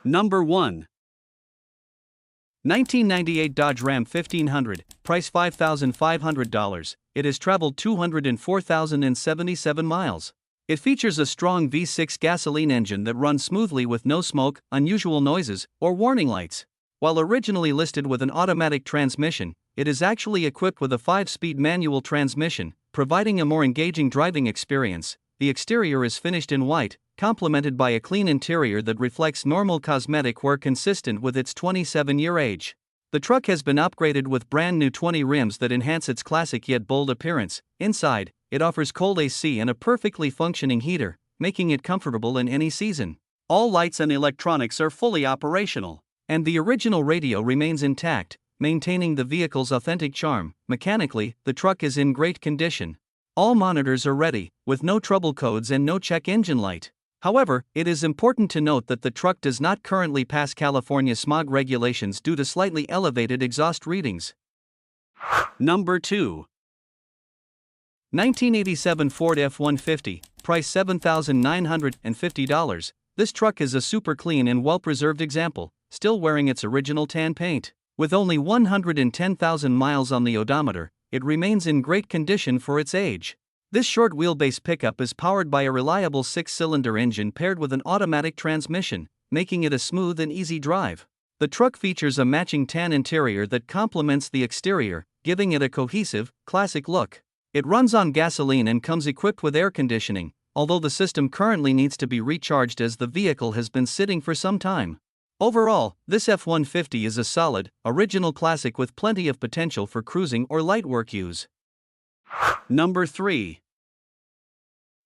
Number 1. 1998 Dodge Ram 1500, price $5,500. It has traveled 204,077 miles. It features a strong V6 gasoline engine that runs smoothly with no smoke, unusual noises, or warning lights. While originally listed with an automatic transmission, it is actually equipped with a 5-speed manual transmission, providing a more engaging driving experience. The exterior is finished in white, complemented by a clean interior that reflects normal cosmetic wear consistent with its 27-year age. The truck has been upgraded with brand new 20 rims that enhance its classic yet bold appearance. Inside, it offers cold AC and a perfectly functioning heater, making it comfortable in any season. All lights and electronics are fully operational, and the original radio remains intact, maintaining the vehicle's authentic charm. Mechanically, the truck is in great condition. All monitors are ready, with no trouble codes and no check engine light. However, it is important to note that the truck does not currently pass California smog regulations due to slightly elevated exhaust readings. Number 2. 1987 Ford F150, price $7,950. This truck is a super clean and well-preserved example, still wearing its original tan paint. With only 110,000 miles on the odometer, it remains in great condition for its age. This short wheelbase pickup is powered by a reliable 6-cylinder engine paired with an automatic transmission, making it a smooth and easy drive. The truck features a matching tan interior that complements the exterior, giving it a cohesive, classic look. It runs on gasoline and comes equipped with air conditioning, although the system currently needs to be recharged as the vehicle has been sitting for some time. Overall, this F-150 is a solid, original classic with plenty of potential for cruising or light work use. Number 3.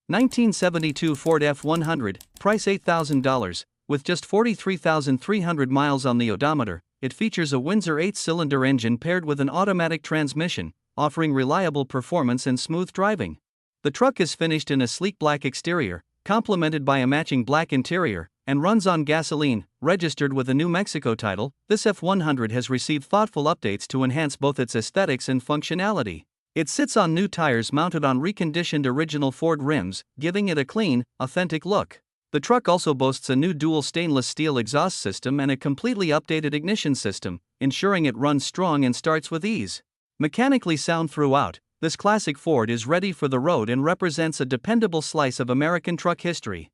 1972 Ford F100, price $8,000. With just 43,300 miles on the odometer, it features a Windsor 8-cylinder engine paired with an automatic transmission, offering reliable performance and smooth driving. The truck is finished in a sleek black exterior, complemented by a matching black interior, and runs on gasoline. Registered with a New Mexico title, this F100 has received thoughtful updates to enhance both its aesthetics and functionality. It sits on new tires mounted on reconditioned original Ford rims, giving it a clean, authentic look. The truck also boasts a new dual stainless steel exhaust system and a completely updated ignition system, ensuring it runs strong and starts with ease. Mechanically sound throughout, this classic Ford is ready for the road and represents a dependable slice of American truck history.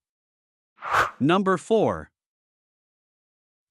Number 4.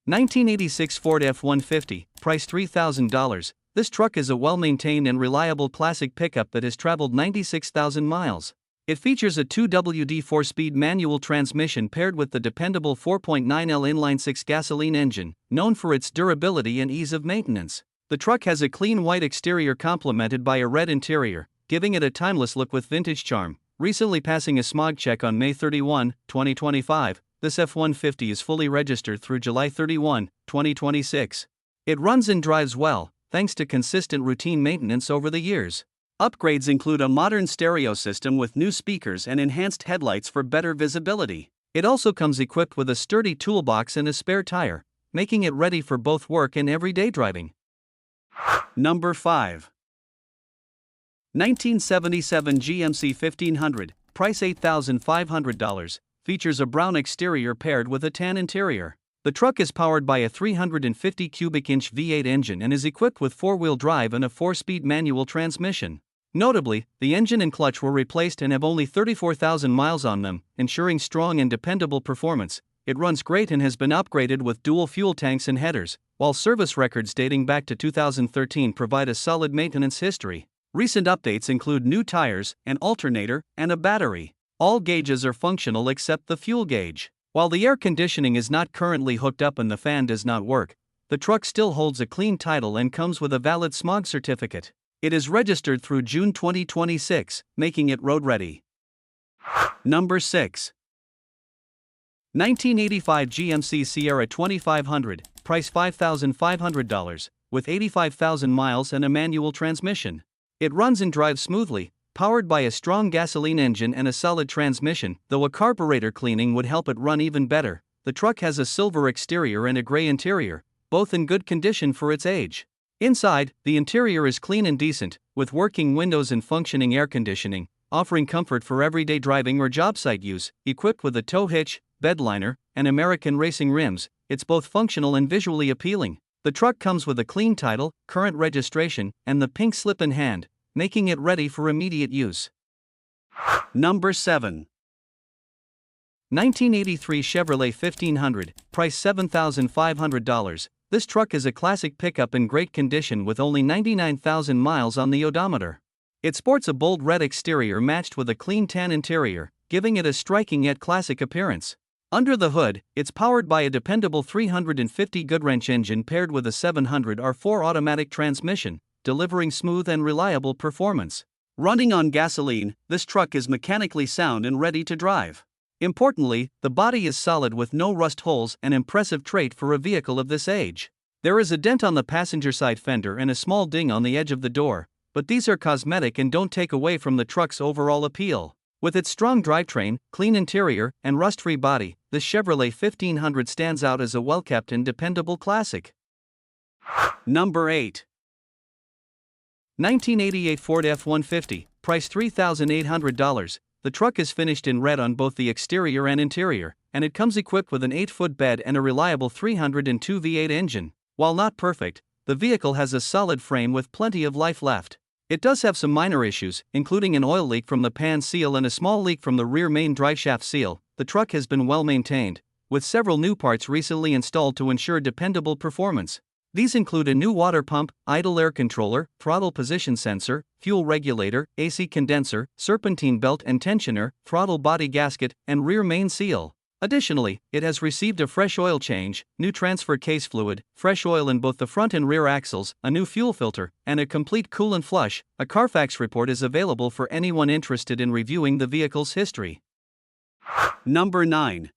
1986 Ford F-150, price $3,000. This truck is a well-maintained and reliable classic pickup that has traveled 96,000 miles. It features a 2WD 4-speed manual transmission paired with the dependable 4.9L inline-6 gasoline engine, known for its durability and ease of maintenance. The truck has a clean white exterior complemented by a red interior, giving it a timeless look with vintage charm. Recently passing a smog check on May 31, 2025, this F-150 is fully registered through July 31, 2026. It runs and drives well, thanks to consistent routine maintenance over the years. Upgrades include a modern stereo system with new speakers and enhanced headlights for better visibility. It also comes equipped with a sturdy toolbox and a spare tire, making it ready for both work and everyday driving. Number 5. 1977 GMC 1500, price $8,500, features a brown exterior paired with a tan interior. The truck is powered by a 350 cubic inch V8 engine and is equipped with 4-wheel drive and a 4-speed manual transmission. Notably, the engine and clutch were replaced and have only 34,000 miles on them, ensuring strong and dependable performance. It runs great and has been upgraded with dual fuel tanks and headers, while service records dating back to 2013 provide a solid maintenance history. Recent updates include new tires, an alternator, and a battery. All gauges are functional except the fuel gauge. While the air conditioning is not currently hooked up and the fan does not work, the truck still holds a clean title and comes with a valid smog certificate. It is registered through June 2026, making it road-ready. Number 6. 1985 GMC Sierra 2500, price $5,500, with 85,000 miles and a manual transmission. It runs and drives smoothly, powered by a strong gasoline engine and a solid transmission, though a carburetor cleaning would help it run even better. The truck has a silver exterior and a gray interior, both in good condition for its age. Inside, the interior is clean and decent, with working windows and functioning air conditioning, offering comfort for everyday driving or job site use. Equipped with a tow hitch, bedliner, and American racing rims, it's both functional and visually appealing. The truck comes with a clean title, current registration, and the pink slip in hand, making it ready for immediate use. Number 7. 1983 Chevrolet 1500, price $7,500. This truck is a classic pickup in great condition with only 99,000 miles on the odometer. It sports a bold red exterior matched with a clean tan interior, giving it a striking yet classic appearance. Under the hood, it's powered by a dependable 350 Goodwrench engine paired with a 700R4 automatic transmission, delivering smooth and reliable performance. Running on gasoline, this truck is mechanically sound and ready to drive. Importantly, the body is solid with no rust holes, an impressive trait for a vehicle of this age. There is a dent on the passenger side fender and a small ding on the edge of the door, but these are cosmetic and don't take away from the truck's overall appeal. With its strong drivetrain, clean interior, and rust-free body, the Chevrolet 1500 stands out as a well-kept and dependable classic. Number 8. 1988 Ford F150, price $3,800. The truck is finished in red on both the exterior and interior, and it comes equipped with an 8-foot bed and a reliable 302 V8 engine. While not perfect, the vehicle has a solid frame with plenty of life left. It does have some minor issues, including an oil leak from the pan seal and a small leak from the rear main driveshaft seal. The truck has been well maintained, with several new parts recently installed to ensure dependable performance. These include a new water pump, idle air controller, throttle position sensor, fuel regulator, AC condenser, serpentine belt and tensioner, throttle body gasket, and rear main seal. Additionally, it has received a fresh oil change, new transfer case fluid, fresh oil in both the front and rear axles, a new fuel filter, and a complete coolant flush. A Carfax report is available for anyone interested in reviewing the vehicle's history. Number 9.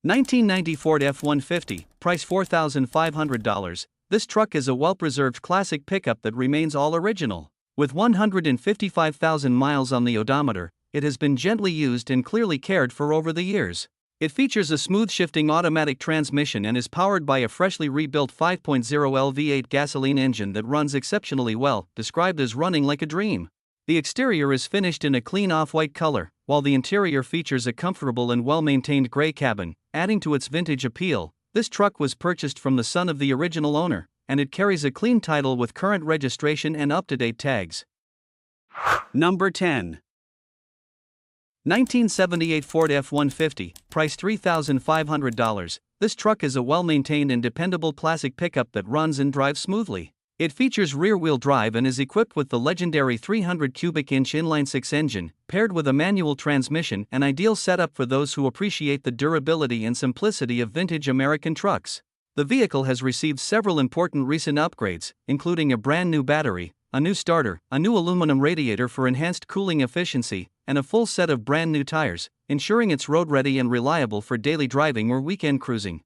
1990 Ford F150, price $4,500. This truck is a well-preserved classic pickup that remains all original. With 155,000 miles on the odometer, it has been gently used and clearly cared for over the years. It features a smooth-shifting automatic transmission and is powered by a freshly rebuilt 5.0L V8 gasoline engine that runs exceptionally well, described as running like a dream. The exterior is finished in a clean off-white color, while the interior features a comfortable and well-maintained gray cabin, adding to its vintage appeal. This truck was purchased from the son of the original owner, and it carries a clean title with current registration and up-to-date tags. Number 10. 1978 Ford F150, price $3,500. This truck is a well-maintained and dependable classic pickup that runs and drives smoothly. It features rear-wheel drive and is equipped with the legendary 300 cubic inch inline-six engine, paired with a manual transmission, an ideal setup for those who appreciate the durability and simplicity of vintage American trucks. The vehicle has received several important recent upgrades, including a brand new battery, a new starter, a new aluminum radiator for enhanced cooling efficiency, and a full set of brand new tires, ensuring it's road-ready and reliable for daily driving or weekend cruising.